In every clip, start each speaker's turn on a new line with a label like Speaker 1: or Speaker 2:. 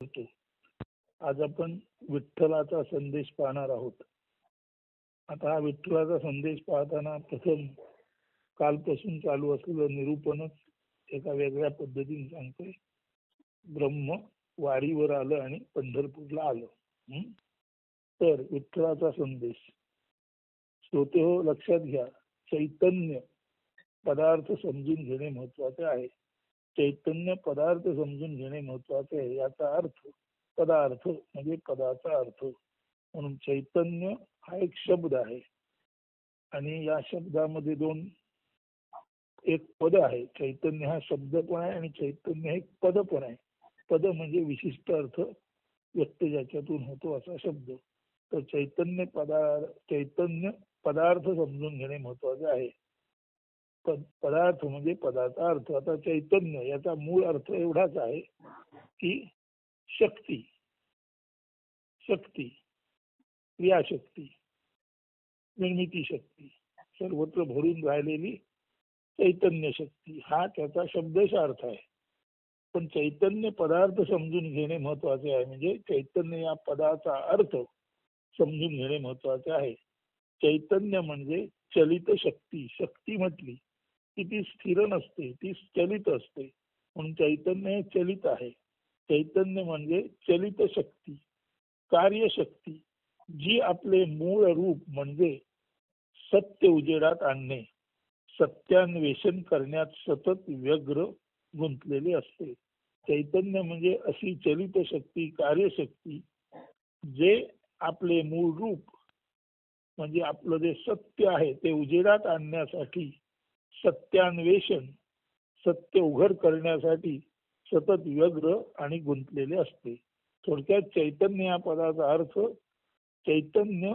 Speaker 1: करतो. आज आपण विठ्ठलाचा संदेश पाहणार आहोत. आता हा विठ्ठलाचा संदेश पाहताना प्रथम कालपासून चालू असलेलं निरूपणच एका वेगळ्या पद्धतीने सांगतोय. ब्रह्म वारीवर आलं आणि पंढरपूरला आलं. तर विठ्ठलाचा संदेश श्रोते हो, लक्षात घ्या, चैतन्य पदार्थ समजून घेणे महत्वाचे आहे. चैतन्य पदार्थ समजून घेणे महत्वाचे आहे. याचा अर्थ पदार्थ म्हणजे पदाचा अर्थ. म्हणून चैतन्य हा एक शब्द आहे आणि या शब्दामध्ये एक पद आहे. चैतन्य हा शब्द पण आहे आणि चैतन्य हे पद पण आहे. पद म्हणजे विशिष्ट अर्थ व्यक्त ज्याच्यातून होतो असा शब्द. तर चैतन्य पदार्थ समजून घेणे महत्वाचे आहे. पदार्थ म्हणजे पदाचा अर्थ. आता चैतन्य याचा मूळ अर्थ एवढाच आहे की शक्ती, क्रियाशक्ती, निर्मिती शक्ती, सर्वत्र भरून राहिलेली चैतन्य शक्ती हा त्याचा शब्दशः अर्थ आहे. पण चैतन्य पदार्थ समजून घेणे महत्वाचे आहे. म्हणजे चैतन्य या पदाचा अर्थ समजून घेणे महत्वाचे आहे. चैतन्य म्हणजे चलित शक्ती. शक्ती म्हटली की ती स्थिर नसते, ती चलित असते. म्हणून चैतन्य हे चलित आहे. चैतन्य म्हणजे चलित शक्ती, कार्यशक्ती, जी आपले मूळ रूप म्हणजे सत्य उजेडात आणणे, सत्यान्वेषण करण्यात सतत व्यग्र गुंतलेली असते. चैतन्य म्हणजे अशी चलित शक्ती, कार्यशक्ती, जे आपले मूळ रूप म्हणजे आपलं जे सत्य आहे ते उजेडात आणण्यासाठी, सत्यान्वेषण, सत्य उघड करण्यासाठी सतत व्यग्र आणि गुंतलेले असते. थोडक्यात चैतन्य या पदाचा अर्थ, चैतन्य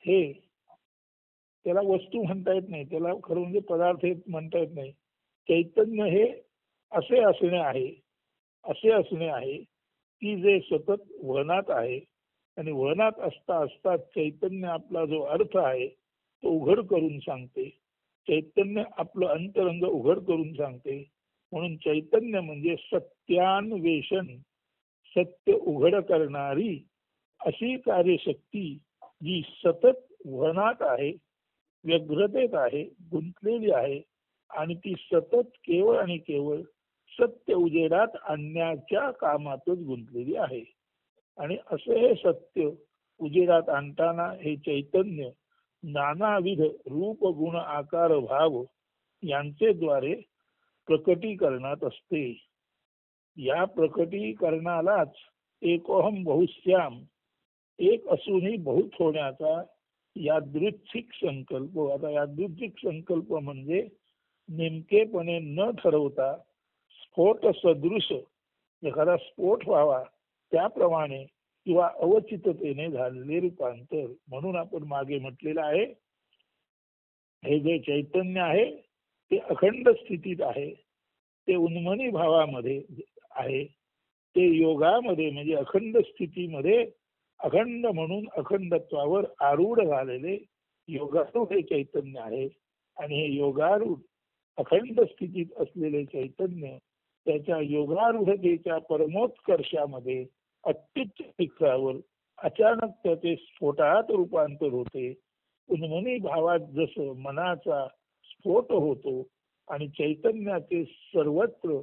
Speaker 1: हे त्याला वस्तू म्हणता येत नाही, त्याला खरं म्हणजे पदार्थ हे म्हणता येत नाही. चैतन्य हे असे असणे आहे की जे सतत वहनात आहे आणि वहनात असता असता चैतन्य आपला जो अर्थ आहे तो उघड करून सांगते. चैतन्य आपलं अंतरंग उघड करून सांगते. म्हणून चैतन्य म्हणजे सत्यान्वेषण, सत्य उघड करणारी अशी कार्यशक्ती जी सतत वहनात आहे, व्यग्रतेत आहे, गुंतलेली आहे आणि ती सतत केवळ आणि केवळ सत्य उजेडात आणण्याच्या कामातच गुंतलेली आहे. आणि असे हे सत्य उजेडात आणताना हे चैतन्य नानाविध रूप गुण आकार भाव यांचे द्वारे प्रकटीकरणात असते. या प्रकटीकरणालाच एकोहम बहुश्याम, एक असूनही बहुत होण्याचा यादृच्छिक संकल्प. आता यादृच्छिक संकल्प म्हणजे नेमकेपणे न ठरवता स्फोट सदृश एखादा स्फोट व्हावा त्याप्रमाणे किंवा अवचिततेने झालेले रूपांतर. म्हणून आपण मागे म्हटलेलं आहे, हे जे चैतन्य आहे ते अखंड स्थितीत आहे, ते उन्मनी भावामध्ये आहे, ते योगामध्ये म्हणजे अखंड स्थितीमध्ये अखंड म्हणून अखंडत्वावर आरूढ झालेले योगारूढ हे चैतन्य आहे. आणि हे योगारूढ अखंड स्थितीत असलेले चैतन्य त्याच्या योगारूढतेच्या परमोत्कर्षामध्ये अत्युच्च शिखरावर अचानक त्याचे स्फोटात रूपांतर होते. उन्मनी भावात जसं मनाचा स्फोट होतो आणि चैतन्याचे सर्वत्र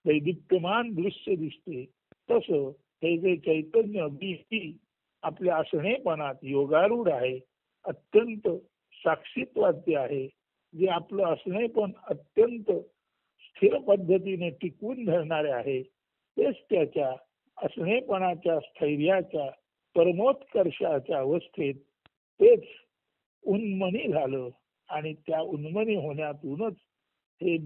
Speaker 1: दैदिप्यमान दृश्य दिसते, तसं हे जे चैतन्य अगदी आपल्या असणेपणात योगारूढ आहे, अत्यंत साक्षीत्वाद्य आहे, जे आपलं असणेपण अत्यंत स्थिर पद्धतीने टिकवून धरणारे आहे, तेच त्याच्या असणेपणाच्या स्थैर्याच्या परमोत्कर्षाच्या अवस्थेत तेच उन्मनी झालं. आणि त्या उन्मनी होण्यातूनच हे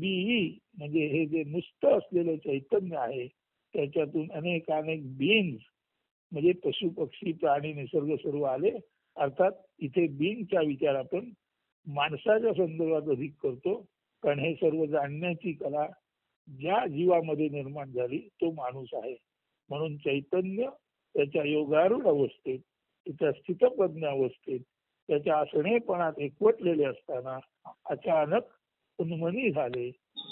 Speaker 1: म्हणजे हे जे नुसतं असलेलं चैतन्य आहे त्याच्यातून अनेक बीइंग्स म्हणजे पशु पक्षी प्राणी निसर्ग सर्व आले. अर्थात इथे बीइंगचा विचार आपण माणसाच्या संदर्भात अधिक करतो, कारण हे सर्व जाणण्याची कला ज्या जीवामध्ये निर्माण झाली तो माणूस आहे. म्हणून चैतन्य त्याच्या योगारूढ अवस्थेत, त्याच्या स्थितप्रज्ञ अवस्थेत, त्याच्या असणेपणात एकवटलेले असताना अचानक उन्मनी झाले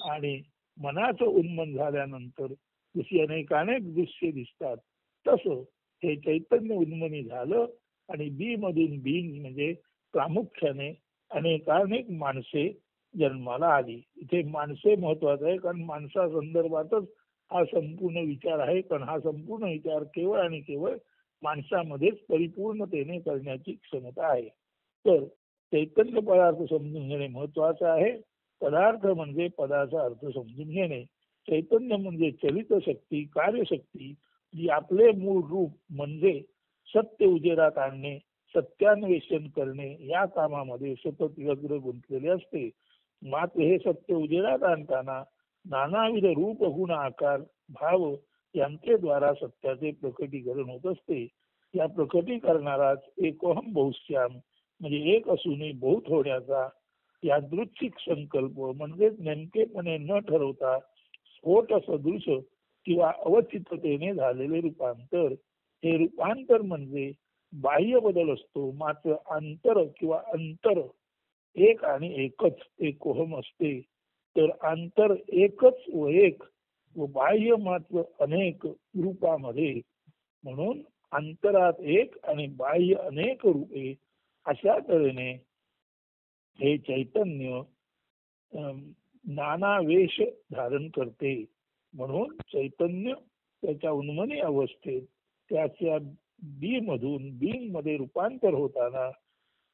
Speaker 1: आणि मनाचं उन्मन झाल्यानंतर जशी अनेकानेक दृश्य दिसतात तसं हे चैतन्य उन्मनी झालं आणि बी मधून बीइंग म्हणजे प्रामुख्याने अनेकानेक माणसे जन्माला आली. इथे माणसे महत्वाचं आहे, कारण माणसा संदर्भातच हा संपूर्ण विचार आहे. कारण हा संपूर्ण विचार केवळ आणि केवळ माणसामध्येच परिपूर्णतेने करण्याची क्षमता आहे. तर चैतन्य पदार्थ समजून घेणे महत्वाचं आहे. पदार्थ म्हणजे पदाचा अर्थ समजून घेणे. चैतन्य म्हणजे चलित शक्ती, कार्यशक्ती, जी आपले मूळ रूप म्हणजे सत्य उजेडात आणणे, सत्यान्वेषण करणे या कामामध्ये सतत व्यग्र गुंतलेले असते. मात्र हे सत्य उजेडात आणताना नानाविध रूप, गुण, आकार, भाव यांचे द्वारा सत्याचे प्रकटीकरण होत असते. या प्रकटीकरणालाच एकोहम बहुश्याम म्हणजे एक असूनही बहुत होण्याचा यादृच्छिक संकल्प म्हणजे नेमकेपणे न ठरवता स्फोट सदृश किंवा अवचिततेने झालेले रूपांतर. हे रूपांतर म्हणजे बाह्य बदल असतो, मात्र अंतर किंवा अंतर एक आणि एकच एकोहम असते. तर अंतर एकच व एक व बाह्य मात्र अनेक रूपामध्ये, म्हणून अंतरात एक आणि बाह्य अनेक रूपे अशा तऱ्हेने हे चैतन्य नाना वेश धारण करते. म्हणून चैतन्य त्याच्या उन्मनी अवस्थेत त्याच्या बी मधून बींग मध्ये रूपांतर होताना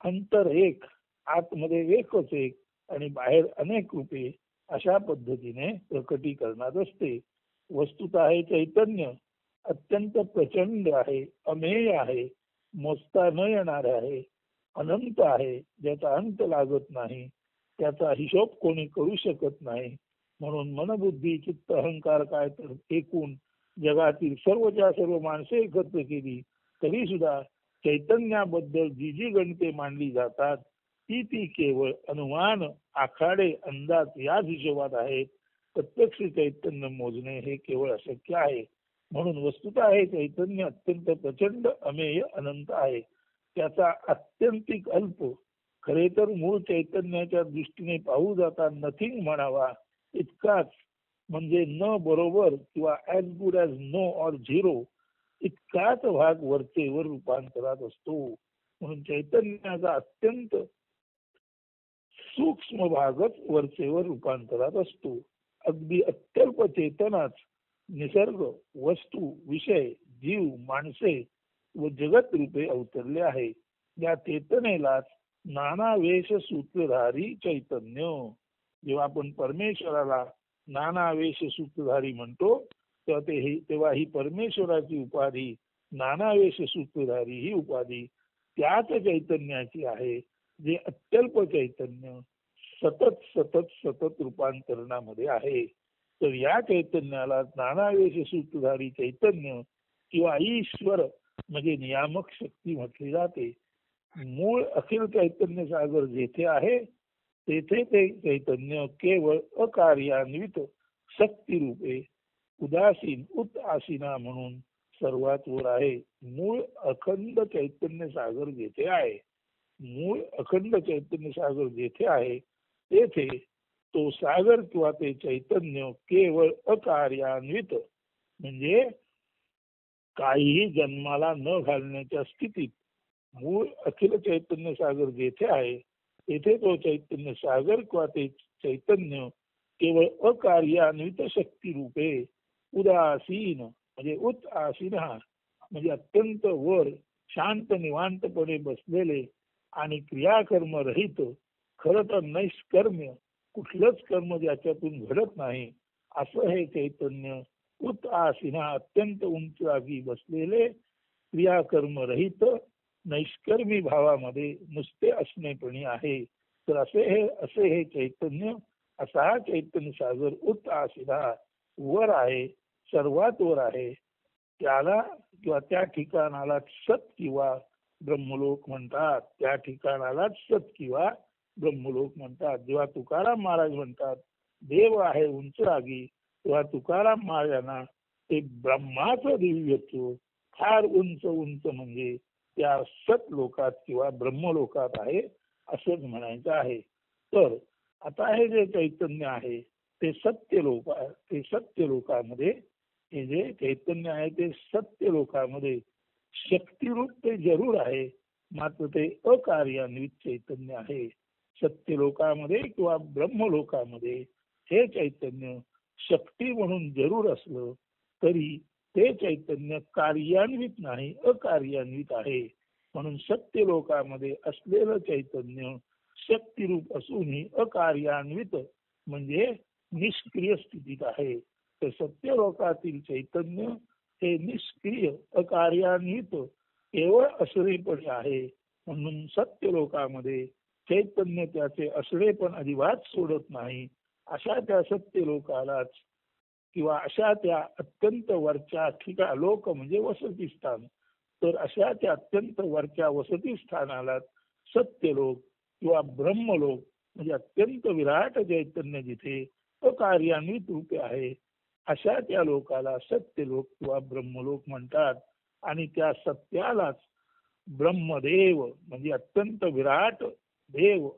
Speaker 1: अंतर एक, आतमध्ये एकच एक आणि बाहेर अनेक रूपे अशा पद्धतीने प्रकटीकरणात असते. वस्तुतः हे चैतन्य अत्यंत प्रचंड आहे, अमेय आहे, मोजता न येणार आहे, अनंत आहे, ज्याचा अंत लागत नाही, त्याचा हिशोब कोणी करू शकत नाही. म्हणून मनबुद्धी चित्त अहंकार काय तर एकूण जगातील सर्वच्या सर्व माणसे एकत्र केली तरी सुद्धा चैतन्याबद्दल जी जी गणिते मांडली जातात ती केवळ अनुमान, आखाडे, अंदाज याच हिशोबात आहेत. प्रत्यक्ष चैतन्य मोजणे हे केवळ अशक्य आहे. म्हणून वस्तुतः हे चैतन्य अत्यंत प्रचंड, अमेय, अनंत आहे. त्याचा अत्यंतिक अल्प, खरे तर मूळ चैतन्याच्या दृष्टीने पाहू जाता नथिंग म्हणावा इतकाच, म्हणजे न बरोबर किंवा as good as no or zero इतकाच भाग वरचेवर रूपांतरात असतो. म्हणून चैतन्याचा अत्यंत सूक्ष्म भागच वरचेवर रूपांतरात असतो. अगदी अत्यल्प चेतनाच निसर्ग, वस्तू, विषय, जीव, माणसे व जगत रूपे अवतरले आहे. या चेतनेलाच नाना वेश सूत्रधारी चैतन्य. जेव्हा आपण परमेश्वराला नाना वेश सूत्रधारी म्हणतो तेव्हा ही परमेश्वराची उपाधी नाना वेश सूत्रधारी ही उपाधी त्याच चैतन्याची आहे, जे अत्यल्प चैतन्य सतत सतत सतत रूपांतरणामध्ये आहे. तर या चैतन्याला नानावेश सूत्रधारी चैतन्य किंवा ईश्वर म्हणजे नियामक शक्ती म्हटली जाते. मूळ अखिल चैतन्य सागर जेथे आहे तेथे ते चैतन्य केवळ अकार्यान्वित शक्ती रूपे उदासीन उत आसीना म्हणून सर्वात वर आहे. मूळ अखंड चैतन्य सागर जेथे आहे, मूळ अखंड चैतन्य सागर जेथे आहे तेथे तो सागर किंवा ते चैतन्य केवळ अकार्यान्वित म्हणजे काहीही जन्माला न घालण्याच्या स्थितीत, मूळ अखिल चैतन्य सागर जेथे आहे तेथे तो चैतन्य सागर किंवा ते चैतन्य केवळ अकार्यान्वित शक्ती रूपे उदासीन म्हणजे उत आसीन म्हणजे अत्यंत वर शांत निवांतपणे बसलेले आणि क्रियाकर्म रहित, खर तर नैष्कर्म्य, कुठलंच कर्म ज्याच्यातून घडत नाही असं हे चैतन्य उत आसीना अत्यंत उंच जागी बसलेले, क्रियाकर्म रहित, नैष्कर्मी भावामध्ये नुसते असणेपणी आहे. तर असे हे चैतन्य, असा हा चैतन्य सागर उत आसीना वर आहे, सर्वात वर आहे. त्याला किंवा त्या ठिकाणाला सत किंवा ब्रह्मलोक म्हणतात. त्या ठिकाणालाच सत किंवा ब्रह्मलोक म्हणतात. जेव्हा तुकाराम महाराज म्हणतात देव आहे उंच जागी, तेव्हा तुकाराम महाराजांना ते ब्रह्माचं दिव्यत्व फार उंच उंच म्हणजे त्या सत लोकात किंवा ब्रह्मलोकात आहे असंच म्हणायचं आहे. तर आता हे जे चैतन्य आहे ते सत्य लोक, ते सत्य लोकामध्ये हे जे चैतन्य आहे ते सत्य लोकामध्ये शक्तिरूप ते जरूर आहे, मात्र ते अकार्यान्वित चैतन्य आहे. सत्य लोकामध्ये किंवा ब्रह्मलोकामध्ये हे चैतन्य शक्ती म्हणून जरूर असलं तरी ते चैतन्य कार्यान्वित नाही, अकार्यान्वित आहे. म्हणून सत्य लोकामध्ये असलेलं चैतन्य शक्तिरूप असूनही अकार्यान्वित म्हणजे निष्क्रिय स्थितीत आहे. तर सत्य लोकातील चैतन्य हे निष्क्रिय अकार्यान्वित केवळ असलेपणे आहे. म्हणून सत्य लोकामध्ये चैतन्य त्याचे असलेपण अजिबात सोडत नाही. अशा त्या सत्य लोकालाच किंवा अशा त्या अत्यंत वरच्या ठिकाण लोक म्हणजे वसतिस्थान, तर अशा त्या अत्यंत वरच्या वसतिस्थानाला सत्यलोक किंवा ब्रह्मलोक म्हणजे अत्यंत विराट चैतन्य जिथे अकार्यान्वित रूपे आहे, अशा त्या लोकाला सत्यलोक किंवा ब्रह्मलोक म्हणतात. आणि त्या सत्यालाच ब्रह्मदेव म्हणजे अत्यंत विराट देव,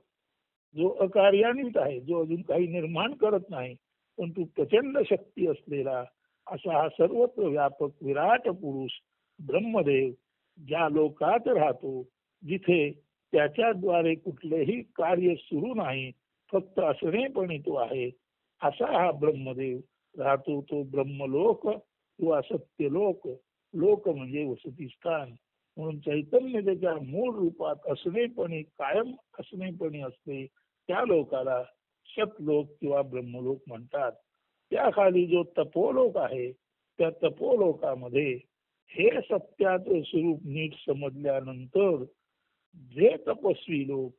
Speaker 1: जो अकार्यान्वित आहे, जो अजून काही निर्माण करत नाही, परंतु प्रचंड शक्ती असलेला असा हा सर्वत्र व्यापक विराट पुरुष ब्रह्मदेव ज्या लोकात राहतो, जिथे त्याच्याद्वारे कुठलेही कार्य सुरू नाही, फक्त असणेपणी तो आहे, असा हा ब्रह्मदेव राहतो. तो ब्रह्मलोक किंवा सत्यलोक, लोक म्हणजे वसतिस्थान. म्हणून चैतन्य त्याच्या मूळ रूपात असणेपणी कायम असणेपणी असते, त्या लोकाला सतलोक किंवा ब्रह्मलोक म्हणतात. त्याखाली जो तपोलोक आहे, त्या तपोलोकामध्ये हे सत्याचे स्वरूप नीट समजल्यानंतर जे तपस्वी लोक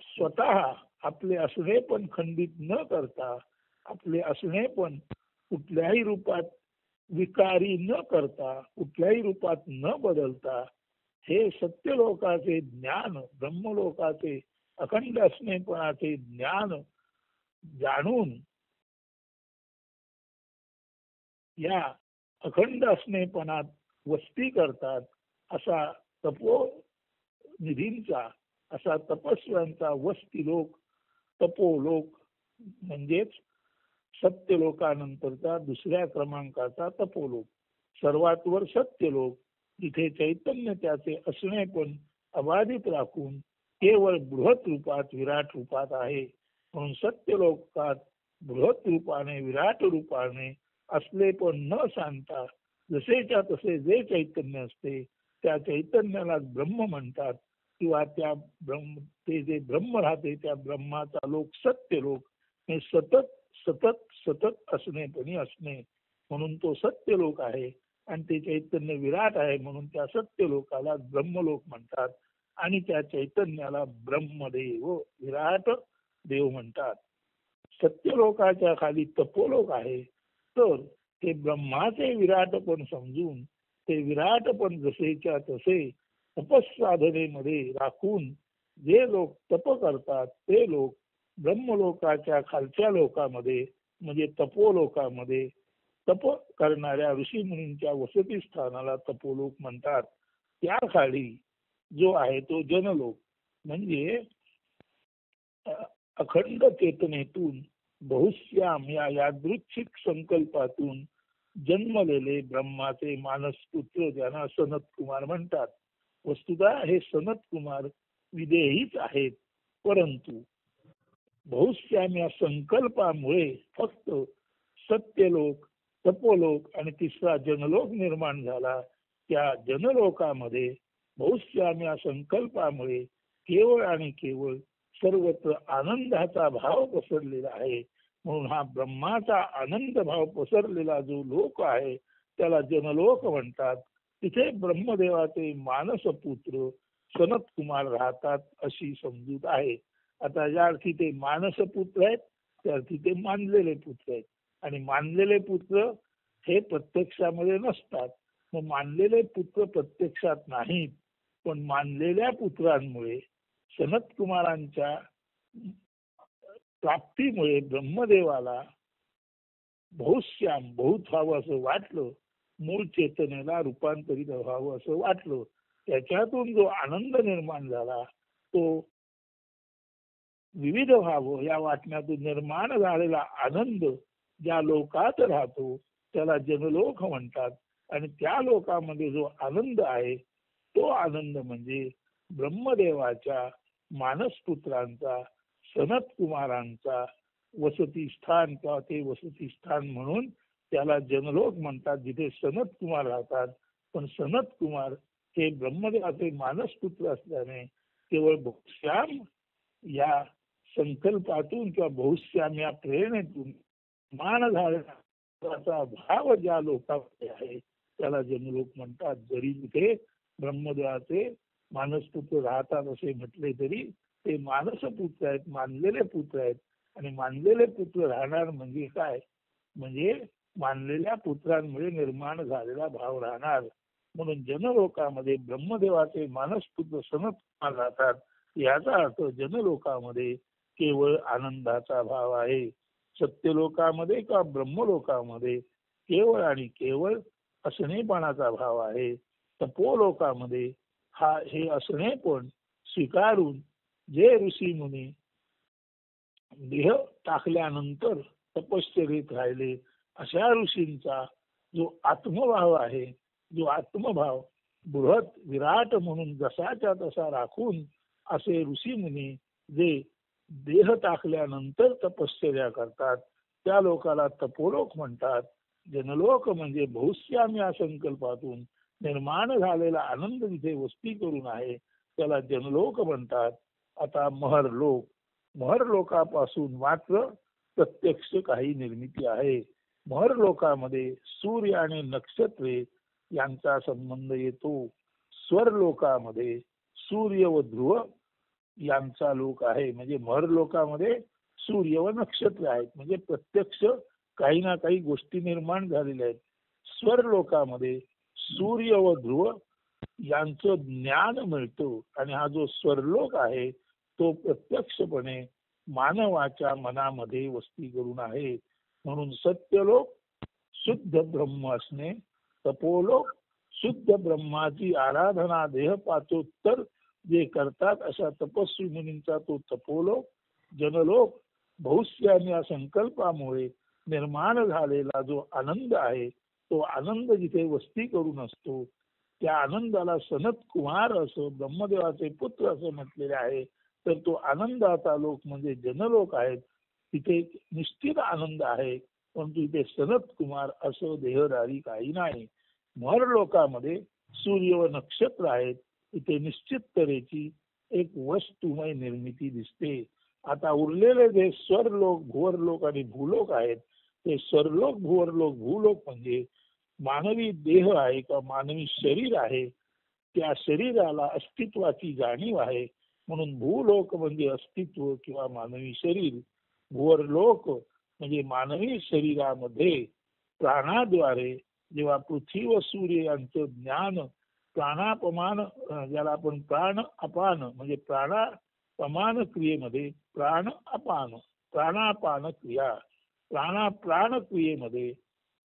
Speaker 1: स्वतः आपले असणेपण खंडित न करता, आपले असणेपण कुठल्याही रूपात विकारी न करता, कुठल्याही रूपात न बदलता हे सत्यलोकाचे ज्ञान, ब्रह्मलोकाचे अखंड असणेपणाचे ज्ञान जाणून या अखंड असणेपणात वस्ती करतात, असा तपोनिधींचा, असा तपस्व्यांचा वस्तीलोक तपोलोक म्हणजेच सत्यलोकानंतरचा दुसऱ्या क्रमांकाचा तपोलोक. सर्वात वर सत्यलोक, जिथे चैतन्य त्याचे असणेपण अबाधित राखून केवळ बृहत रूपात विराट रूपात आहे. म्हणून सत्यलोकात बृहत रूपाने विराट रूपाने असले पण न सांगता जसेच्या तसे जे चैतन्य असते त्या चैतन्याला ब्रह्म म्हणतात. किंवा त्या ब्रह्म ते जे ब्रह्म राहते त्या ब्रह्माचा लोक सत्यलोक हे सतत सतत सतत असणेपणी असणे, म्हणून तो सत्यलोक आहे. आणि ते चैतन्य विराट आहे, म्हणून त्या सत्यलोकाला ब्रह्मलोक म्हणतात. आणि त्या चैतन्याला ब्रह्मदेव विराट देव म्हणतात. सत्यलोकाच्या खाली तपोलोक आहे, तर ते ब्रह्माचे विराटपण समजून ते विराटपण जसेच्या तसे तपसाधनेमध्ये राखून जे लोक तप करतात ते लोक ब्रह्मलोकाच्या खालच्या लोकामध्ये म्हणजे तपोलोकामध्ये तप करणाऱ्या ऋषीमुनींच्या वसतिस्थानाला तपोलोक म्हणतात. त्या खाली जो आहे तो जनलोक म्हणजे अखंड चेतनेतून बहुश्याम या यादृच्छिक संकल्पातून जन्मलेले ब्रह्माचे मानस पुत्र ज्यांना सनत कुमार म्हणतात. वस्तुतः हे सनत कुमार विदेहीच आहेत, परंतु बहुश्याम या संकल्पामुळे फक्त सत्यलोक तपोलोक आणि तिसरा जनलोक निर्माण झाला. त्या जनलोकामध्ये बहुश्याम या संकल्पामुळे केवळ आणि केवळ सर्वत्र आनंदाचा भाव पसरलेला आहे. म्हणून हा ब्रह्माचा आनंद भाव पसरलेला जो लोक आहे त्याला जनलोक म्हणतात. तिथे ब्रह्मदेवाचे मानसपुत्र सनत कुमार राहतात अशी समजूत आहे. आता ज्या अर्थी ते मानसपुत्र आहेत त्या अर्थी ते मानलेले पुत्र आहेत. आणि मानलेले पुत्र हे प्रत्यक्षामध्ये नसतात. मग मानलेले पुत्र प्रत्यक्षात नाहीत, पण मानलेल्या पुत्रांमुळे सनत कुमारांच्या प्राप्तीमुळे ब्रह्मदेवाला बहुश्याम बहुत व्हावं असं वाटलं, मूळ चेतनेला रूपांतरित व्हावं असं वाटलं. त्याच्यातून जो आनंद निर्माण झाला तो विविध व्हावं या वाटण्यातून निर्माण झालेला आनंद ज्या लोकात राहतो त्याला जनलोक म्हणतात. आणि त्या लोकामध्ये जो आनंद आहे तो आनंद म्हणजे ब्रह्मदेवाच्या मानसपुत्रांचा, सनत कुमारांचा वसती स्थान, किंवा ते वसती स्थान म्हणून त्याला जनलोक म्हणतात, जिथे सनत कुमार राहतात. पण सनत कुमार हे ब्रह्मदेवाचे मानसपुत्र असल्याने केवळ बहुश्याम या संकल्पातून किंवा बहुश्याम या प्रेरणेतून मान झालेला भाव ज्या लोकांमध्ये आहे त्याला जनलोक म्हणतात. जरी तिथे ब्रह्मदेवाचे मानसपुत्र राहतात असे म्हटले तरी ते मानसपुत्र आहेत, मानलेले पुत्र आहेत. आणि मानलेले पुत्र राहणार म्हणजे काय, म्हणजे मानलेल्या पुत्रांमुळे निर्माण झालेला भाव राहणार. म्हणून जनलोकामध्ये ब्रह्मदेवाचे मानसपुत्र सनत कुमार राहतात. याचा अर्थ जनलोकामध्ये केवळ आनंदाचा भाव आहे. सत्यलोकामध्ये किंवा ब्रह्मलोकामध्ये केवळ आणि केवळ असणेपणाचा भाव आहे. तपोलोकामध्ये हे असणेपण स्वीकारून जे ऋषी मुनी देह टाकल्यानंतर तपश्चर्येत राहिले अशा ऋषींचा जो आत्मभाव आहे, जो आत्मभाव बृहत विराट म्हणून जसाच्या तसा राखून असे ऋषी मुनी जे देह टाकल्यानंतर तपश्चर्या करतात त्या लोकाला तपोलोक म्हणतात. जनलोक म्हणजे बहुश्याम या संकल्पातून निर्माण झालेला आनंद जिथे वस्ती करून आहे त्याला जनलोक म्हणतात. आता महरलोक, महरलोकापासून मात्र प्रत्यक्ष काही निर्मिती आहे. महरलोकामध्ये सूर्य आणि नक्षत्रे यांचा संबंध येतो. स्वरलोकामध्ये सूर्य व ध्रुव यांचा लोक आहे. म्हणजे महरलोकामध्ये सूर्य व नक्षत्र आहेत, म्हणजे प्रत्यक्ष काही ना काही गोष्टी निर्माण झालेल्या आहेत. स्वरलोकामध्ये सूर्य व ध्रुव यांचं ज्ञान मिळतं. आणि हा जो स्वरलोक आहे तो प्रत्यक्षपणे मानवाच्या मनामध्ये वस्ती करून आहे. म्हणून सत्यलोक शुद्ध ब्रह्म असणे, तपोलोक शुद्ध ब्रह्माची आराधना देहपातोत्तर जे करतात अशा तपस्वी मुनींचा तो तपोलोक. जनलोक बहुश्याम या संकल्पामुळे निर्माण झालेला जो आनंद आहे तो आनंद जिथे वस्ती करून असतो त्या आनंदाला सनत कुमार असं ब्रह्मदेवाचे पुत्र असं म्हटलेले आहे. तर तो आनंदाचा लोक म्हणजे जनलोक आहेत. तिथे निश्चित आनंद आहे, परंतु इथे सनत कुमार असं देहधारी काही नाही. महरलोकामध्ये सूर्य व नक्षत्र आहेत, इथे निश्चित तऱ्हेची एक वस्तुमय निर्मिती दिसते. आता उरलेले जे स्वरलोक, भुवरलोक आणि भूलोक आहेत ते स्वरलोक, भुवरलोक, भूलोक म्हणजे मानवी देह आहे किंवा मानवी शरीर आहे, त्या शरीराला अस्तित्वाची जाणीव आहे. म्हणून भूलोक म्हणजे अस्तित्व किंवा मानवी शरीर. भुवरलोक म्हणजे मानवी शरीरामध्ये प्राणाद्वारे जेव्हा पृथ्वी व सूर्य यांचं ज्ञान प्राणापमान, ज्याला आपण प्राण अपान म्हणजे प्राणापमान क्रियेमध्ये प्राणापान क्रिया, प्राण क्रियेमध्ये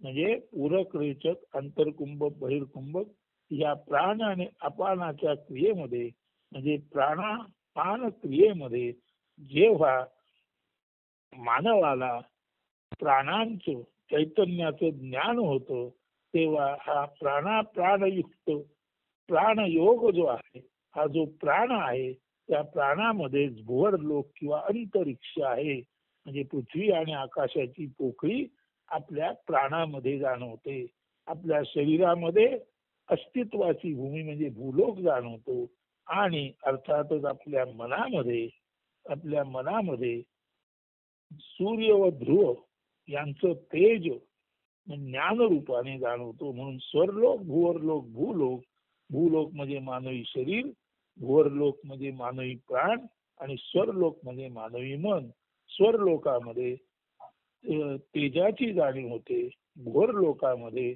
Speaker 1: म्हणजे पूरक, रेचक, अंतरकुंभ, बहिर्कुंभ या प्राण आणि अपानाच्या क्रियेमध्ये म्हणजे प्राणापान क्रियेमध्ये जेव्हा मानवाला प्राणांचं चैतन्याचं ज्ञान होतं तेव्हा हा प्राणयुक्त प्राणयोग जो आहे, हा जो प्राण आहे त्या प्राणामध्ये भुवरलोक किंवा अंतरिक्ष आहे. म्हणजे पृथ्वी आणि आकाशाची पोकळी आपल्या प्राणामध्ये जाणवते. आपल्या शरीरामध्ये अस्तित्वाची भूमी म्हणजे भूलोक जाणवतो. आणि अर्थातच आपल्या मनामध्ये सूर्य व ध्रुव यांचं तेज ज्ञान रूपाने जाणवतो. म्हणून स्वरलोक, भुवरलोक, भूलोक. भूलोक म्हणजे मानवी शरीर, भुवरलोक म्हणजे मानवी प्राण आणि स्वरलोक म्हणजे मानवी मन. स्वरलोकामध्ये तेजाची जाणीव होते, भुवरलोकामध्ये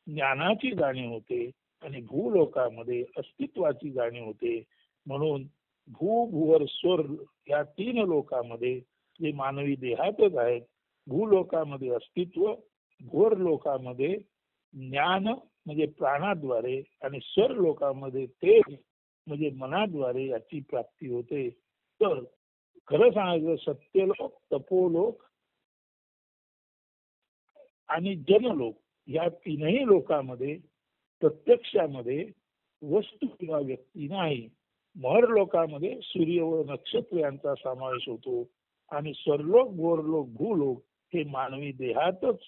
Speaker 1: ज्ञानाची जाणीव होते आणि भूलोकामध्ये अस्तित्वाची जाणीव होते. म्हणून भूभुवर स्वर या 3 लोकामध्ये जे मानवी देहातच आहेत, भूलोकामध्ये अस्तित्व, भुवर लोकामध्ये ज्ञान म्हणजे प्राणाद्वारे आणि स्वर लोकामध्ये तेज म्हणजे मनाद्वारे याची प्राप्ती होते. तर खरं सांगायचं सत्यलोक, तपोलोक आणि जनलोक या तीनही लोकांमध्ये प्रत्यक्षामध्ये वस्तू किंवा व्यक्ती नाही. महर लोकांमध्ये सूर्य व नक्षत्र यांचा समावेश होतो आणि स्वर्लोक, गोरलोक, भूलोक हे मानवी देहातच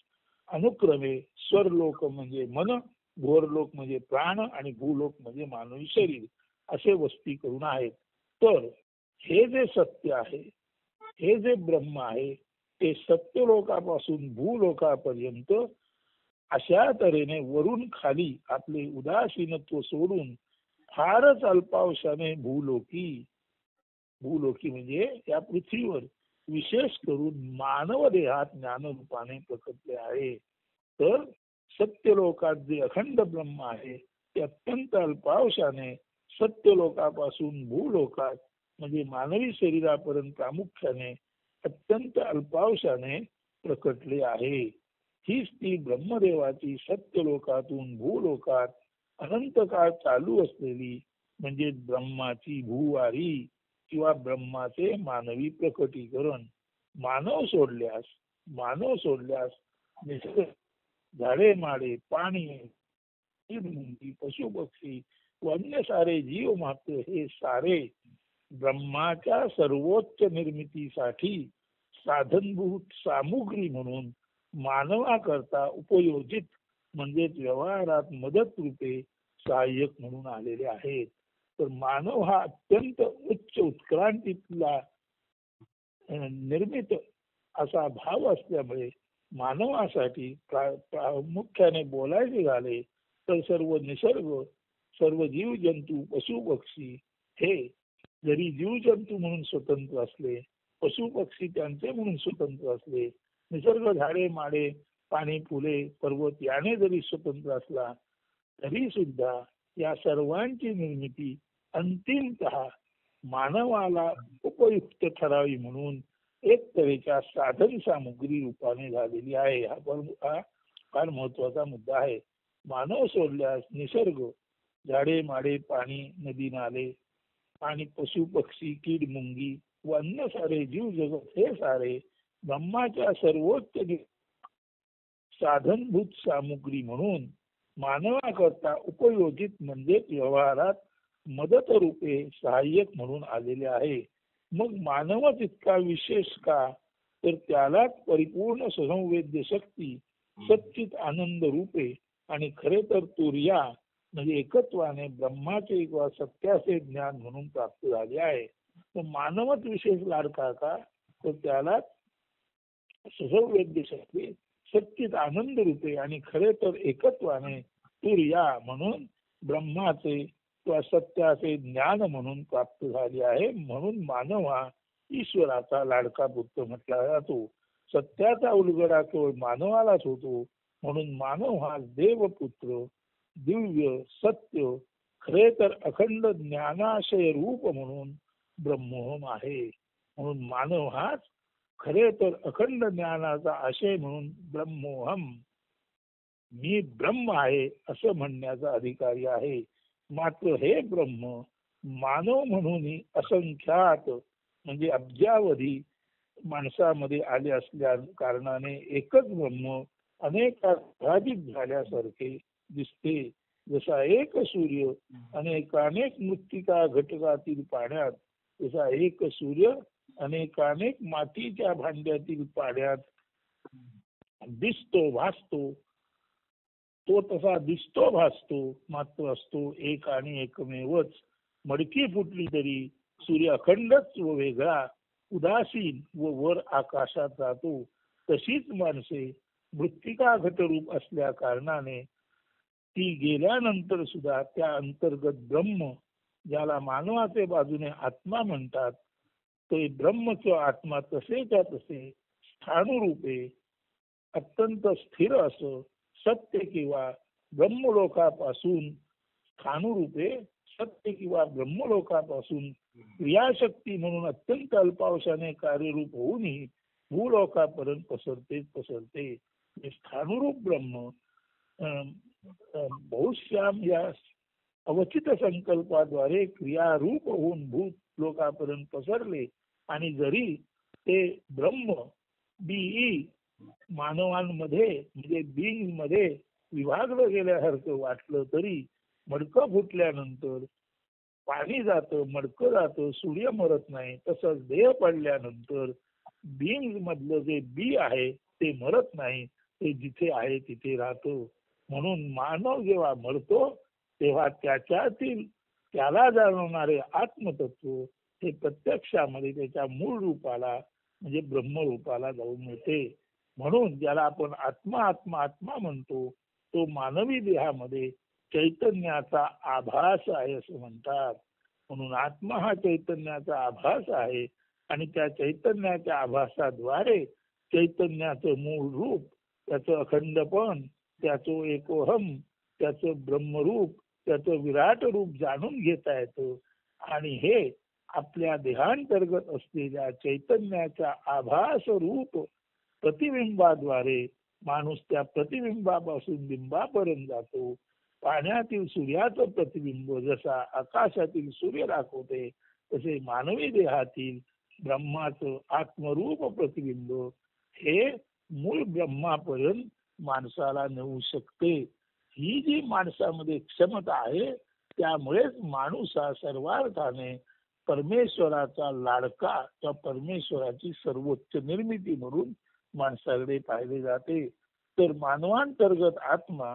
Speaker 1: अनुक्रमे स्वर्लोक म्हणजे मन, गोरलोक म्हणजे प्राण आणि भूलोक म्हणजे मानवी शरीर असे वस्ती करून आहेत. तर हे जे सत्य आहे, हे जे ब्रह्म आहे, ते सत्यलोकापासून भूलोकापर्यंत अशा तऱ्हेने वरून खाली आपले उदासीनत्व सोडून फारच अल्पावशाने भूलोकी म्हणजे या पृथ्वीवर विशेष करून मानव देहात ज्ञानरूपाने प्रकटले आहे. तर सत्यलोकात जे अखंड ब्रह्म आहे ते अत्यंत अल्पावशाने सत्यलोकापासून भूलोकात म्हणजे मानवी शरीरापर्यंत प्रामुख्याने अत्यंत अल्पावशाने प्रकटले आहे. हीच ती ब्रह्मदेवाची सत्यलोकातून भूलोकात अनंत काळ चालू असलेली म्हणजे ब्रह्माची भूवारी किंवा ब्रह्माचे मानवी प्रकटीकरण. मानव सोडल्यास निसर्ग, झाडे माडे, पाणी, पशु पक्षी व अन्य सारे जीव मात्र हे सारे ब्रह्माच्या सर्वोच्च निर्मितीसाठी साधनभूत सामुग्री म्हणून मानवाकरता उपयोजित म्हणजेच व्यवहारात मदत रूपे सहाय्यक म्हणून आलेले आहेत. तर मानव हा अत्यंत उच्च उत्क्रांतीतला निर्मित असा भाव असल्यामुळे मानवासाठी प्रामुख्याने बोलायचे झाले तर सर्व निसर्ग, सर्व जीव जंतू, पशु पक्षी हे जरी जीव जंतू म्हणून स्वतंत्र असले, पशु पक्षी त्यांचे म्हणून स्वतंत्र असले, निसर्ग झाडे माडे पाणी फुले पर्वत याने जरी स्वतंत्र असला तरी सुद्धा या सर्वांची निर्मिती अंतिमतः मानवाला उपयुक्त ठरावी म्हणून एक तऱ्हेच्या साधन सामुग्री रूपाने झालेली आहे. हा फार महत्वाचा मुद्दा आहे. मानव सोडल्यास निसर्ग, झाडे माडे पाणी नदी नाले आणि पशु पक्षी कीड मुंगी व अन्य सारे जीव जगत हे सारे ब्रह्माच्या सर्वोच्च साधनभूत सामुग्री म्हणून मानवाकरता उपयोजित म्हणजेच व्यवहारात मदत रूपे सहाय्यक म्हणून आलेले आहे. मग मानवच इतका विशेष का? तर त्यालाच परिपूर्ण सुसंवेद्य शक्ती सच्चित आनंद रूपे आणि खरे तर तुर्या म्हणजे एकत्वाने ब्रह्माचे किंवा सत्याचे ज्ञान म्हणून प्राप्त झाले आहे. तर मानवच विशेष लाडका का? तर त्याला सुसंवेद्य शक्ती सच्चित आनंद रूपे आणि खरे तर एकत्वाने तुर्या म्हणून ब्रह्माचे किंवा सत्याचे ज्ञान म्हणून प्राप्त झाले आहे. म्हणून मानव हा ईश्वराचा लाडका पुत्र म्हटला जातो. सत्याचा उलगडा केवळ मानवालाच होतो. म्हणून मानव हा देवपुत्र, दिव्य सत्य खरे तर अखंड ज्ञानाशय रूप म्हणून ब्रह्मोहम आहे. म्हणून मानव हाच खरे तर अखंड ज्ञानाचा आशय म्हणून ब्रह्मोहम मी ब्रह्म आहे असं म्हणण्याचा अधिकारी आहे. मात्र हे ब्रह्म मानव म्हणून असंख्यात म्हणजे अब्जावधी माणसामध्ये आले असल्या कारणाने एकच ब्रह्म अनेक विभाजित झाल्यासारखे दिसते. जसा एक सूर्य अनेकानेक मृत्तिका घटकातील पाण्यात, जसा एक सूर्य अनेकानेक मातीच्या भांड्यातील पाण्यात दिसतो भासतो, तो तसा दिसतो भासतो मात्र असतो एक आणि एकमेवच. मडकी फुटली तरी सूर्य अखंडच व वेगळा उदासीन व वर आकाशात जातो. तशीच माणसे मृत्तिका घटरूप असल्या कारणाने ती गेल्यानंतर सुद्धा त्या अंतर्गत ब्रह्म ज्याला मानवाचे बाजूने आत्मा म्हणतात ते ब्रह्म किंवा आत्मा तसेच्या तसे स्थाणुरूपे अत्यंत स्थिर असं सत्य किंवा ब्रह्मलोकापासून स्थाणुरूपे सत्य किंवा ब्रह्मलोकापासून क्रियाशक्ती म्हणून अत्यंत अल्पावशाने कार्यरूप होऊनही भूलोकापर्यंत पसरते. स्थाणुरूप ब्रह्म बहुश्याम या अवचित संकल्पाद्वारे क्रियारूप होऊन भूत लोकापर्यंत पसरले. आणि जरी ते ब्रह्म बीई मानवांमध्ये म्हणजे बीइंग मध्ये विभागलं गेल्यासारखं वाटलं तरी मडकं फुटल्यानंतर पाणी जातं, मडकं जातं, सूर्य मरत नाही. तसंच देह पडल्यानंतर बीज मधलं जे बी आहे ते मरत नाही, ते जिथे आहे तिथे राहतं. म्हणून मानव जेव्हा मरतो तेव्हा त्याच्यातील त्याला जाणवणारे आत्मतत्व हे प्रत्यक्षामध्ये त्याच्या मूळ रूपाला म्हणजे ब्रह्मरूपाला जाऊन येते. म्हणून ज्याला आपण आत्मा आत्मा आत्मा म्हणतो तो मानवी देहामध्ये चैतन्याचा आभास आहे असं म्हणतात. म्हणून आत्मा हा चैतन्याचा आभास आहे आणि त्या चैतन्याच्या आभासाद्वारे चैतन्याचं मूळ रूप, त्याचं अखंडपण, त्याचं एकोहम, त्याचं ब्रह्मरूप, त्याचं विराट रूप जाणून घेता येतं. आणि हे आपल्या देहांतर्गत असलेल्या चैतन्याच्या आभास रूप प्रतिबिंबाद्वारे माणूस त्या प्रतिबिंबापासून बिंबापर्यंत जातो. पाण्यातील सूर्याचं प्रतिबिंब जसा आकाशातील सूर्य दाखवते तसे मानवी देहातील ब्रह्माचं आत्मरूप प्रतिबिंब हे मूळ ब्रह्मापर्यंत माणसाला नेऊ शकते. ही जी माणसामध्ये क्षमता आहे त्यामुळेच माणूस हा सर्वार्थाने परमेश्वराचा लाडका किंवा परमेश्वराची सर्वोच्च निर्मिती म्हणून माणसाकडे पाहिले जाते. तर मानवांतर्गत आत्मा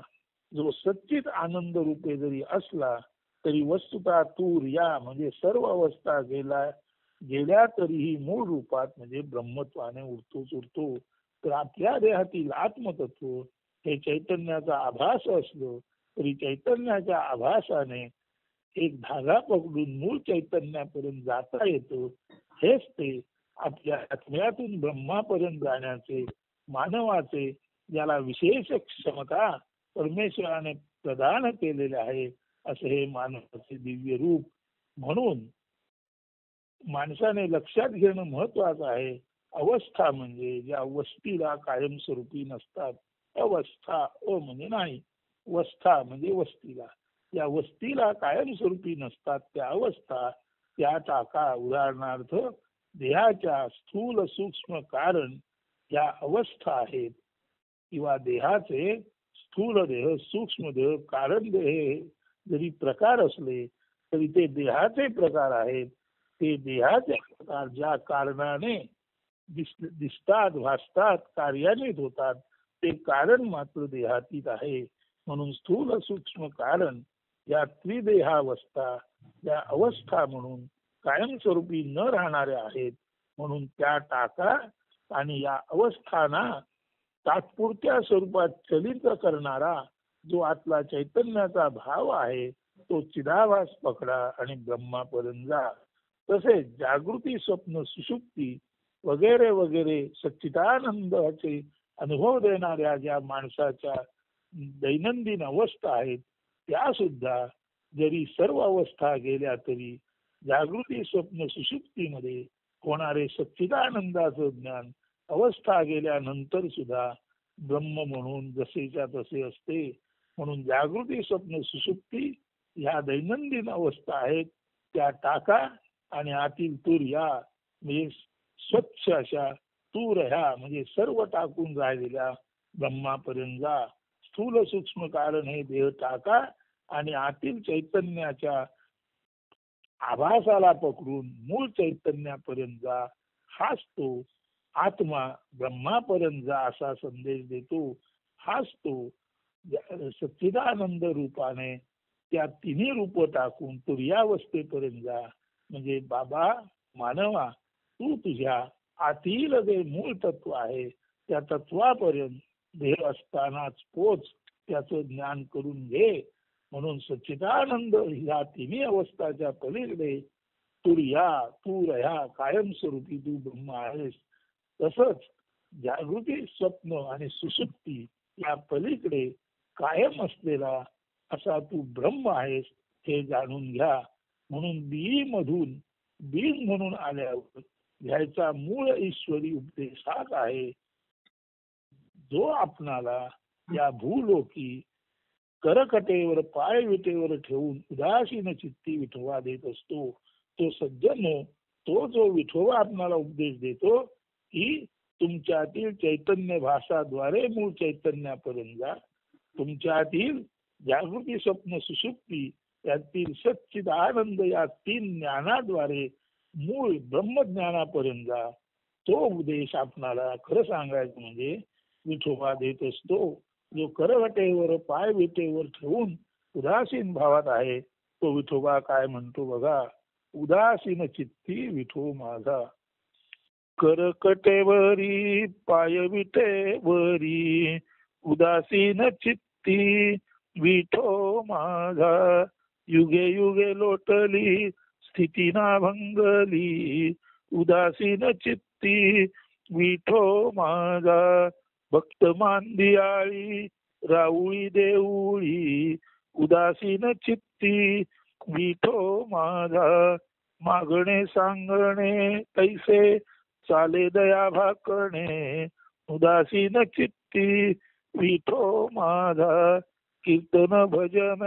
Speaker 1: जो सच्चित आनंद रूपे जरी असला तरी वस्तुतः तूर या म्हणजे सर्व अवस्था गेल्या तरीही मूळ रूपात म्हणजे ब्रह्मत्वाने उरतो. तर आपल्या देहातील आत्मतत्व हे चैतन्याचा आभास असलो तरी चैतन्याच्या आभासाने एक धागा पकडून मूळ चैतन्यापर्यंत जाता येतो. हेच ते आपल्या आत्म्यातून ब्रह्मापर्यंत जाण्याचे मानवाचे ज्याला विशेष क्षमता परमेश्वराने प्रदान केलेले आहे असे हे मानवाचे दिव्य रूप. म्हणून माणसाने लक्षात घेणं महत्वाचं आहे. अवस्था म्हणजे ज्या वस्तीला कायमस्वरूपी नसतात. अवस्था म्हणजे नाही, वस्था म्हणजे वस्तीला, या वस्तीला कायमस्वरूपी नसतात त्या अवस्था, त्या टाका. उदाहरणार्थ देहाच्या स्थूल सूक्ष्म कारण या अवस्था आहेत किंवा देहाचे स्थूल देह, सूक्ष्म देह, कारण देह जरी प्रकार असले तरी ते देहाचे प्रकार आहेत. ते देहाचे प्रकार ज्या कारणाने दिसतात, भासतात, कार्यान्वित होतात ते कारण मात्र देहातीत आहे. म्हणून स्थूल सूक्ष्म कारण या त्रिदेहावस्था या अवस्था म्हणून कायमस्वरूपी न राहणाऱ्या आहेत. म्हणून त्या टाका आणि या अवस्थांना तात्पुरत्या स्वरूपात चलित करणारा जो आतला चैतन्याचा भाव आहे तो चिदाभास पकडा आणि ब्रह्मापर्यंत जा. तसेच जागृती, स्वप्न, सुषुप्ती वगैरे वगैरे सच्चिदानंदाचे अनुभव देणाऱ्या ज्या माणसाच्या दैनंदिन अवस्था आहेत त्या सुद्धा जरी सर्व अवस्था गेल्या तरी जागृती, स्वप्न, सुषुप्तीमध्ये होणारे सच्चिदानंदाचं ज्ञान अवस्था गेल्यानंतर सुद्धा ब्रह्म म्हणून जसेच्या तसे असते. म्हणून जागृती, स्वप्न, सुषुप्ती ह्या दैनंदिन अवस्था आहेत त्या टाका आणि आतील तूर या म्हणजे स्वच्छ अशा तूर ह्या म्हणजे सर्व टाकून राहिलेल्या ब्रह्मापर्यंत जा. स्थूल सूक्ष्म कारण हे देह टाका आणि आतील चैतन्याच्या आभासाला पकडून मूळ चैतन्यापर्यंत जा. हाच तो आत्मा ब्रह्मापर्यंत जा असा संदेश देतो. हाच तो सच्चिदानंद रूपाने त्या तिन्ही रूप टाकून तुर्यावस्थेपर्यंत जा. म्हणजे बाबा मानवा तू तुझ्या आतील जे मूळ तत्व आहे त्या तत्वापर्यंत देह असतानाच पोच, त्याचं ज्ञान करून घे. म्हणून सच्चिदानंद ह्या तिन्ही अवस्थाच्या पलीकडे तू रह्या कायमस्वरूपी तू ब्रह्म आहेस. तसंच जागृती, स्वप्न आणि सुषुप्ती या पलीकडे कायम असलेला असा तू ब्रह्म आहेस हे जाणून घ्या. म्हणून मधून बीज म्हणून आल्यावर घ्यायचा मूळ ईश्वरी उपदेश हाच आहे जो आपणाला या भूलोकी करकटेवर पाय विटेवर ठेवून उदासीन चित्ती विठोबा देत असतो. तो सज्जन तो जो विठोबा आपणाला उपदेश देतो की तुमच्यातील चैतन्य भाषाद्वारे मूळ चैतन्यापर्यंत जा. तुमच्यातील जागृती स्वप्न सुषुप्ती यातील सच्चिद आनंद या 3 ज्ञानाद्वारे मूळ ब्रह्मज्ञानापर्यंत जा. तो उपदेश आपणाला खरं सांगायचं म्हणजे विठोबा देत असतो. जो करवटेवर पाय विटेवर ठेवून उदासीन भावात आहे तो विठोबा काय म्हणतो बघा. उदासीन चित्ती विठो माझा. करकटेवरी पाय विटेवरी उदासीन चित्ती विठो माझा. युगे युगे लोटली स्थिती ना भंगली उदासीन चित्ती विठो माझा. भक्त मांदियाळी राऊळी देऊळी उदासीन चित्ती विठो माझा. मागणे सांगणे तैसे चाले दया भाकणे उदासीन चित्ती विठो माझा. कीर्तन भजन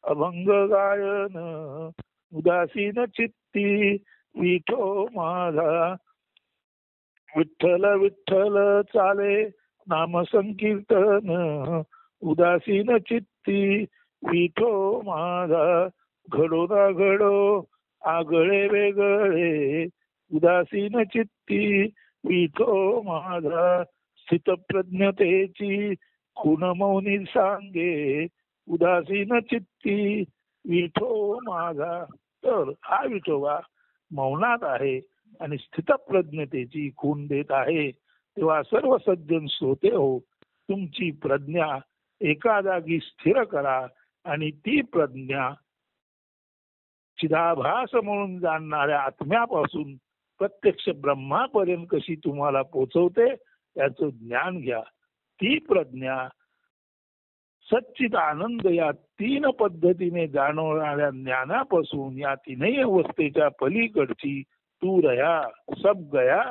Speaker 1: अभंग गायन उदासीन चित्ती विठो माझा. विठ्ठल विठ्ठल चाले नाम संकीर्तन उदासीन चित्ती विठो माझा. घडो ना घडो आगळे वेगळे उदासीन चित्ती विठो माझा. स्थितप्रज्ञतेची खून मौनी सांगे उदासीन चित्ती विठो माझा. तर हा विठोबा मौनात आहे आणि स्थितप्रज्ञतेची खून देत आहे. तेव्हा सर्व सज्जन श्रोते हो, तुमची प्रज्ञा एका जागी स्थिर करा आणि ती प्रज्ञा चिदाभास म्हणून जाणणाऱ्या आत्म्यापासून प्रत्यक्ष ब्रह्मापर्यंत कशी तुम्हाला पोचवते याचं ज्ञान घ्या. ती प्रज्ञा सच्चित आनंद या 3 पद्धतीने जाणवणाऱ्या ज्ञानापासून या 3ही अवस्थेच्या पलीकडची तू रया सब गया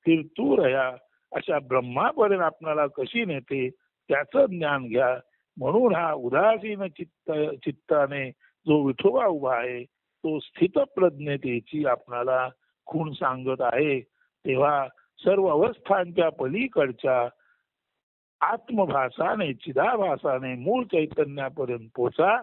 Speaker 1: फिर तू रया अशा ब्रह्मापर्यंत आपणाला कशी नेते त्याचं ज्ञान घ्या. म्हणून हा उदासीन चित्ताने जो विठोबा उभा आहे तो स्थित प्रज्ञतेची आपणाला खूण सांगत आहे. तेव्हा सर्व अवस्थांच्या पलीकडच्या आत्मभासाने चिदाभासाने मूळ चैतन्यापर्यंत पोचा.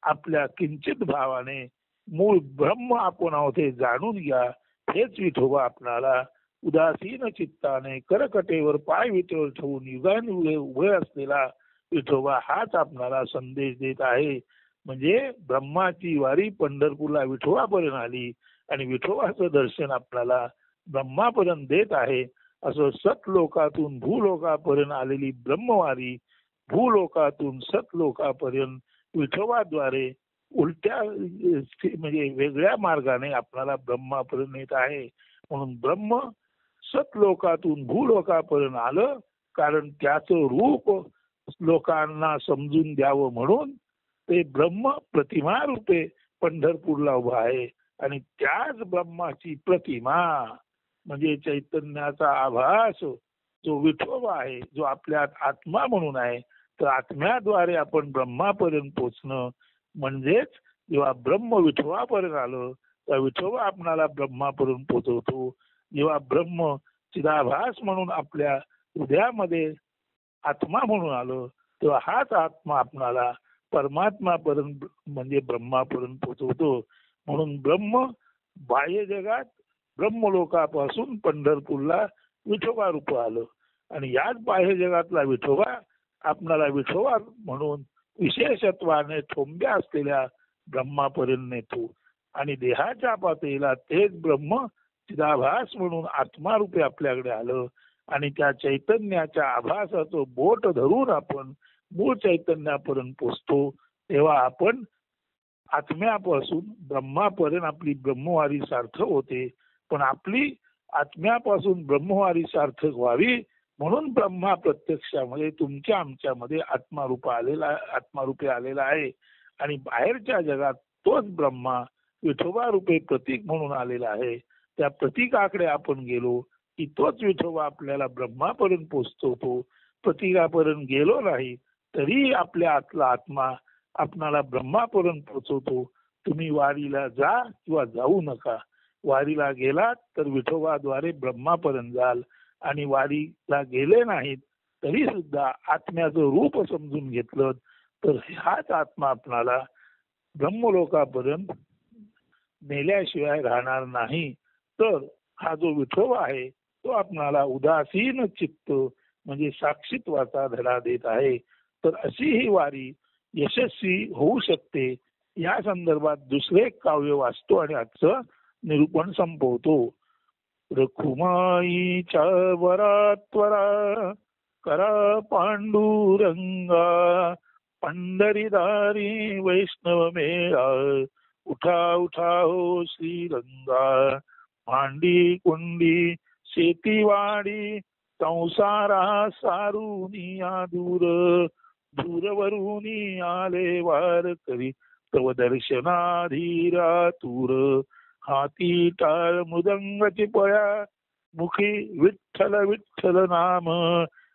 Speaker 1: आपल्या किंचित भावाने मूळ ब्रह्म आपण आहोत हे जाणून घ्या. हेच विठोबा आपणाला उदासीन चित्ताने करकटेवर पाय विटेवर ठेवून युगानुयुगे उभे असलेला विठोबा हाच आपणाला संदेश देत आहे. म्हणजे ब्रह्माची वारी पंढरपूरला विठोबापर्यंत आली आणि विठोबाचं दर्शन आपल्याला ब्रह्मापर्यंत देत आहे. असं सतलोकातून भूलोकापर्यंत आलेली ब्रह्मवारी भूलोकातून सतलोकापर्यंत विठोबाद्वारे उलट्या म्हणजे वेगळ्या मार्गाने आपल्याला ब्रह्मापर्यंत येत आहे. म्हणून ब्रह्म सतलोकातून भूलोकापर्यंत आलं कारण त्याचं रूप लोकांना समजून द्यावं म्हणून ते ब्रह्म प्रतिमा रूपे पंढरपूरला उभा आहे. आणि त्याच ब्रह्माची प्रतिमा म्हणजे चैतन्याचा आभास जो विठोबा आहे जो आपल्यात आत्मा म्हणून आहे. तर आत्म्याद्वारे आपण ब्रह्मापर्यंत पोचणं म्हणजेच जेव्हा ब्रह्म विठोबापर्यंत आलं तर विठोबा आपणाला ब्रह्मापर्यंत पोचवतो. जेव्हा ब्रह्म चिदाभास म्हणून आपल्या हृदयामध्ये आत्मा म्हणून आलं तेव्हा हाच आत्मा आपणाला परमात्मापर्यंत म्हणजे ब्रह्मापर्यंत पोचवतो. म्हणून ब्रह्म बाह्य जगात ब्रह्मलोकापासून पंढरपूरला विठोबा रूप आलं आणि याच बाह्य जगातला विठोबा आपणाला विठोबा म्हणून विशेषत्वाने ठोंब्या असलेल्या ब्रह्मापर्यंत नेतो. आणि देहाच्या पातळीला तेच ब्रह्म चिदाभास म्हणून आत्मारूपे आपल्याकडे आलं आणि त्या चैतन्याच्या आभासाचं बोट धरून आपण मूळ चैतन्यापर्यंत पोचतो. तेव्हा आपण आत्म्यापासून ब्रह्मापर्यंत आपली ब्रह्मवारी सार्थक होते. पण आपली आत्म्यापासून ब्रह्मवारी सार्थक व्हावी म्हणून ब्रह्मा प्रत्यक्षामध्ये तुमच्या आमच्यामध्ये आत्मारूपे आलेला आहे. आणि बाहेरच्या जगात तोच ब्रह्मा विठोबा रूपे प्रतीक म्हणून आलेला आहे. त्या प्रतीकाकडे आपण गेलो की तोच विठोबा आपल्याला ब्रह्मापर्यंत पोचतो. प्रतीकापर्यंत गेलो नाही तरी आपल्या आतला आत्मा आपणाला ब्रह्मापर्यंत पोचवतो. तुम्ही वारीला जा किंवा जाऊ नका. वारीला गेलात तर विठोबाद्वारे ब्रह्मापर्यंत जाल आणि वारीला गेले नाहीत तरी सुद्धा आत्म्याचं रूप समजून घेतलं तर हाच आत्मा आपणाला ब्रह्मलोकापर्यंत नेल्याशिवाय राहणार नाही. तर हा जो विठोबा आहे तो आपणाला उदासीन चित्त म्हणजे साक्षीत्वाचा धडा देत आहे. तर अशी ही वारी यशस्वी होऊ शकते या संदर्भात दुसरे एक काव्य वाचतो आणि आजचं निरूपण संपवतो. रखुमाईच्या वरात्वरा करा पांडुरंगा पंढरीदारी वैष्णव मेळा उठा उठा हो श्रीरंगा भांडी कुंडी शेतीवाडी संसारा सारुनिया दूर दूरवरुनी आले वारकरी तव दर्शनाधीरा तूर हाती टाळ मृदंगाची पळ्या मुखी विठ्ठल विठ्ठल नाम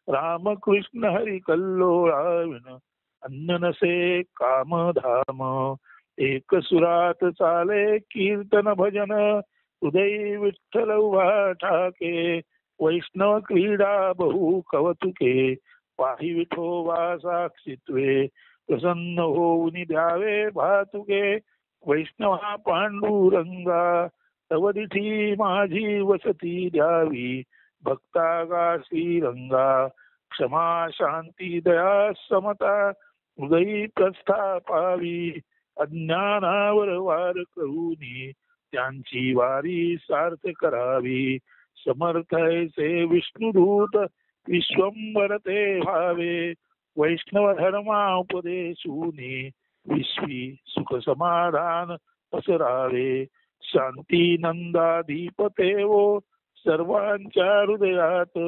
Speaker 1: रामकृष्ण हरी कल्लोळाविण अन्न नसे कामधाम एक सुरात चाले कीर्तन भजन हृदय विठ्ठल उभा ठाके वैष्णव क्रीडा बहु कवतुके पाही विठोबा साक्षीत्वे प्रसन्न होऊन द्यावे भातुके वैष्णवा पांडुरंगा तव दिठी माझी वसती द्यावी भक्तागा श्रीरंगा क्षमा शांती दया समता हृदयी प्रस्थापावी अज्ञानावर वार करूनी त्यांची वारी सार्थ करावी समर्थ ऐसे विष्णुदूत विश्वंभर ते व्हावे वैष्णव धर्मा उपदेशूनी विश्वी सुख समाधान पसरावे शांती नंदाधिपते वो सर्वांच्या हृदयात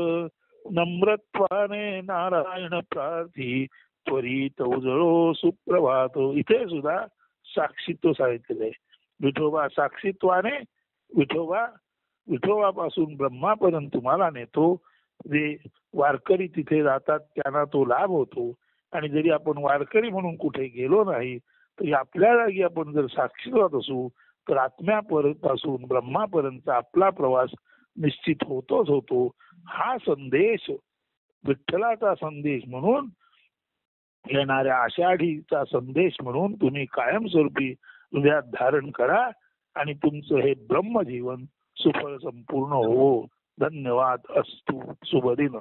Speaker 1: नम्रत्वाने नारायण प्रार्थी त्वरित उजळो सुप्रभात. इथे सुद्धा साक्षीत्व सांगितलेलं आहे. विठोबा साक्षीत्वाने विठोबापासून ब्रह्मापर्यंत तुम्हाला नेतो. जे वारकरी तिथे जातात त्यांना तो लाभ होतो. आणि जरी आपण वारकरी म्हणून कुठे गेलो नाही तरी आपल्या जागी आपण जर साक्षीत्वात असू तर आत्म्यापासून ब्रह्मापर्यंतचा आपला प्रवास निश्चित होतोच होतो. हा संदेश विठ्ठलाचा संदेश म्हणून येणाऱ्या आषाढीचा संदेश म्हणून तुम्ही कायमस्वरूपी हृदयात धारण करा आणि तुमचं हे ब्रह्मजीवन सुफळ संपूर्ण हो. धन्यवाद. अस्तु. शुभ दिन.